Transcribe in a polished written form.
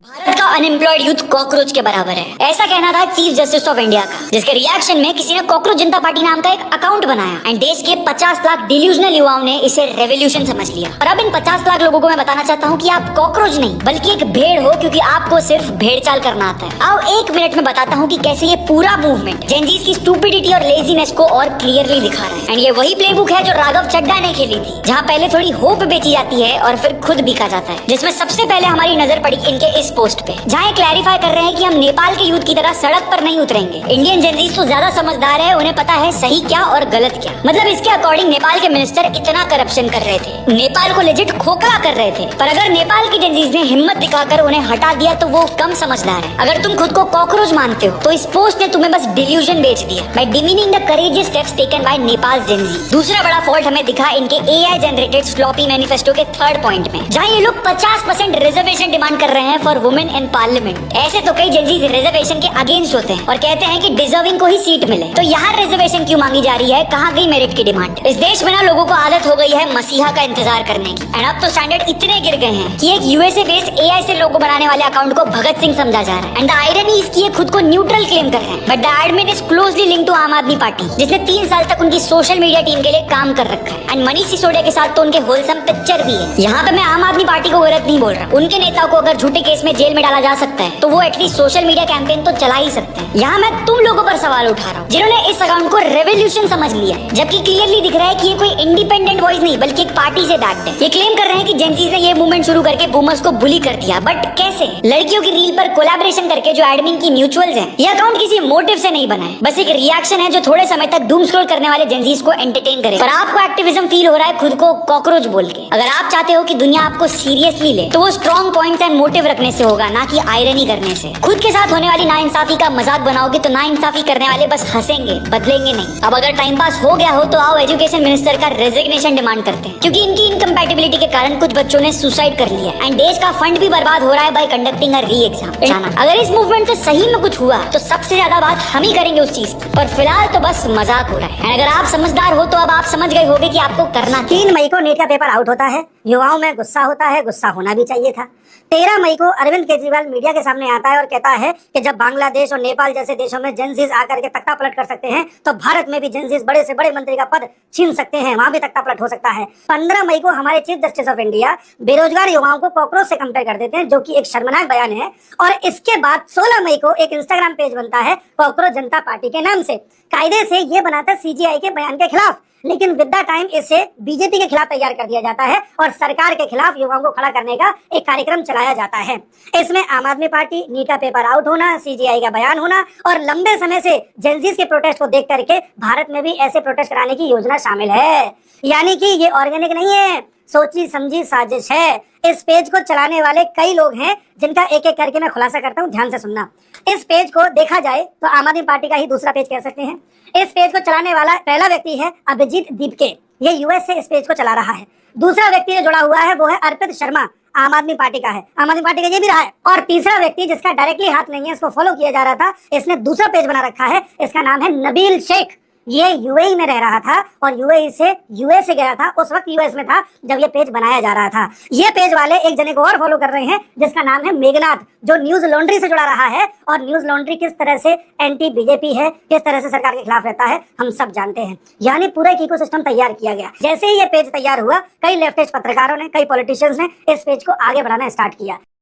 भारत का unemployed youth cockroach के बराबर है, ऐसा कहना था चीफ जस्टिस ऑफ इंडिया का, जिसके रिएक्शन में किसी ने कॉकरोच जनता पार्टी नाम का एक अकाउंट बनाया एंड देश के 50 लाख डिल्यूजनल युवाओं ने इसे रेवोल्यूशन समझ लिया। और अब इन 50 लाख लोगों को मैं बताना चाहता हूँ कि आप कॉकरोच नहीं बल्कि एक भेड़ हो, क्योंकि आपको सिर्फ भेड़ चाल करना आता है। आओ 1 मिनट में बताता हूँ कि कैसे ये पूरा मूवमेंट जेनजीज की स्टूपिडिटी और लेजीनेस को और क्लियरली दिखा रहा है। एंड ये वही प्लेबुक है जो राघव चड्ढा ने खेली थी, जहाँ पहले थोड़ी होप बेची जाती है और फिर खुद बिका जाता है। जिसमें सबसे पहले हमारी नजर पड़ी इनके इस पोस्ट पे, जहाँ क्लैरिफाई कर रहे हैं कि हम नेपाल के यूथ की तरह सड़क पर नहीं उतरेंगे। इंडियन जेनजीज तो ज्यादा समझदार है, उन्हें पता है सही क्या और गलत क्या। मतलब इसके अकॉर्डिंग नेपाल के मिनिस्टर इतना करप्शन कर रहे थे, नेपाल को लेजिट खोखला कर रहे थे, पर अगर नेपाल की जेनजीज ने हिम्मत दिखाकर उन्हें हटा दिया तो वो कम समझदार है। अगर तुम खुद को कॉकरोच मानते हो तो इस पोस्ट ने तुम्हें बस डिल्यूजन बेच दिया by demeaning the courageous steps taken by Nepal Gen Zs. दूसरा बड़ा फॉल्ट हमें दिखा इनके एआई जनरेटेड स्लॉपी मैनिफेस्टो के 3rd पॉइंट में, जहाँ ये लोग 50% रिजर्वेशन डिमांड कर रहे हैं फॉर वुमेन इन पार्लियामेंट। ऐसे तो कई जेनजीज रिजर्वेशन के अगेंस्ट होते हैं और कहते हैं कि डिजर्विंग को ही सीट मिले, तो यहाँ रिजर्वेशन क्यों मांगी जा रही है? कहाँ गई मेरिट की डिमांड? इस देश में ना लोगों को आदत हो गई है मसीहा का इंतजार करने की, एंड अब तो स्टैंडर्ड इतने गिर गए हैं कि एक यूएसए बेस्ड एआई से लोगो बनाने वाले अकाउंट को भगत सिंह समझा जा रहा है। एंड द आयरनी इसकी ये खुद को न्यूट्रल क्लेम कर रहे हैं, but the admin is closely linked to Aam Aadmi party, जिसने 3 साल तक उनकी सोशल मीडिया टीम के लिए काम कर रखा है। एंड मनीष सिसोदिया के साथ तो उनके होलसम पिक्चर भी है। यहाँ पे मैं आम आदमी पार्टी को गलत नहीं बोल रहा, उनके नेता को अगर झूठे केस में जेल में डाला जा सकता है तो वो एटलीस्ट सोशल मीडिया कैंपेन तो चला ही सकते हैं। यहाँ मैं तुम लोगों पर सवाल उठा रहा हूँ जिन्होंने इस अकाउंट को रेवोल्यूशन समझ लिया है, जबकि क्लियरली दिख रहा है कि ये कोई इंडिपेंडेंट वॉइस नहीं बल्कि एक पार्टी से बैक्ड है। ये क्लेम कर रहे हैं कि जेनजीज ने ये मूवमेंट शुरू करके बूमर्स को बुली कर दिया, बट कैसे? लड़कियों की रील पर कोलैबोरेशन करके जो एडमिन की म्यूचुअल्स हैं। ये अकाउंट किसी मोटिव से नहीं बना है, बस एक रिएक्शन है जो थोड़े समय तक डूम स्क्रॉल करने वाले जेनजीज को एंटरटेन करे। पर आपको एक्टिविज्म फील हो रहा है खुद को कॉकरोच बोल के। अगर आप चाहते हो कि दुनिया आपको सीरियसली ले तो वो स्ट्रॉन्ग पॉइंट्स एंड मोटिव रखने से होगा, ना कि आयरनी करने से। खुद के साथ होने वाली नाइंसाफी का मजाक बनाओगे तो नाइंसाफी करने वाले बस हंसेंगे, बदलेंगे नहीं। अब अगर टाइम पास हो गया हो तो आओ एजुकेशन मिनिस्टर का रेजिग्नेशन डिमांड करते हैं, क्योंकि इनकी इनकम्पैटिबिलिटी के कारण कुछ बच्चों ने सुसाइड कर लिया एंड देश का फंड भी बर्बाद हो रहा है बाय कंडक्टिंग अ री एग्जाम। अगर इस मूवमेंट से सही में कुछ हुआ तो सबसे ज्यादा बात हम ही करेंगे उस चीज की, पर फिलहाल तो बस मजाक हो रहा है। अगर आप समझदार हो तो अब आप समझ गए होंगे कि आपको करना। 3 मई को नीट का पेपर आउट होता है, युवाओं में गुस्सा होता है, गुस्सा होना भी चाहिए था। 13 मई को अरविंद केजरीवाल मीडिया के सामने आता है और कहता है कि जब बांग्लादेश और नेपाल जैसे देशों में जेनजीज आकर के तख्ता पलट कर सकते हैं तो भारत में भी जेनजीज बड़े से बड़े मंत्री का पद छीन सकते हैं, वहां भी तख्ता पलट हो सकता है। 15 मई को हमारे चीफ जस्टिस ऑफ इंडिया बेरोजगार युवाओं को कॉकरोच से कंपेयर कर देते हैं, जो कि एक शर्मनाक बयान है। और इसके बाद 16 मई को एक इंस्टाग्राम पेज बनता है कॉकरोच जनता पार्टी के नाम से। कायदे से ये बनाता है सीजीआई के बयान के खिलाफ, लेकिन विद द टाइम इसे बीजेपी के खिलाफ तैयार कर दिया जाता है और सरकार के खिलाफ युवाओं को खड़ा करने का एक कार्यक्रम चलाया जाता है। इसमें आम आदमी पार्टी, नीट का पेपर आउट होना, सीजीआई का बयान होना और लंबे समय से जेनजीज के प्रोटेस्ट को देख करके भारत में भी ऐसे प्रोटेस्ट कराने की योजना शामिल है। यानी कि ये ऑर्गेनिक नहीं है, सोची समझी साजिश है। इस पेज को चलाने वाले कई लोग हैं जिनका एक एक करके मैं खुलासा करता हूँ, ध्यान से सुनना। इस पेज को देखा जाए तो आम आदमी पार्टी का ही दूसरा पेज कह सकते हैं। इस पेज को चलाने वाला पहला व्यक्ति है अभिजीत दीपके, ये यूएस से इस पेज को चला रहा है। दूसरा व्यक्ति जो जुड़ा हुआ है वो है अर्पित शर्मा, आम आदमी पार्टी का है, आम आदमी पार्टी का ये भी रहा है। और तीसरा व्यक्ति जिसका डायरेक्टली हाथ नहीं है, इसको फॉलो किया जा रहा था, इसने दूसरा पेज बना रखा है, इसका नाम है नबील शेख। ये यूएई में रह रहा था और यूएई से यूएस गया था, उस वक्त यूएस में था जब ये पेज बनाया जा रहा था। ये पेज वाले एक जने को और फॉलो कर रहे हैं जिसका नाम है मेघनाथ, जो न्यूज लॉन्ड्री से जुड़ा रहा है। और न्यूज लॉन्ड्री किस तरह से एंटी बीजेपी है, किस तरह से सरकार के खिलाफ रहता है, हम सब जानते हैं। यानी पूरा एक इकोसिस्टम तैयार किया गया। जैसे ही ये पेज तैयार हुआ, कई लेफ्टिस्ट पत्रकारों ने, कई पॉलिटिशियंस ने इस पेज को आगे बढ़ाना स्टार्ट किया।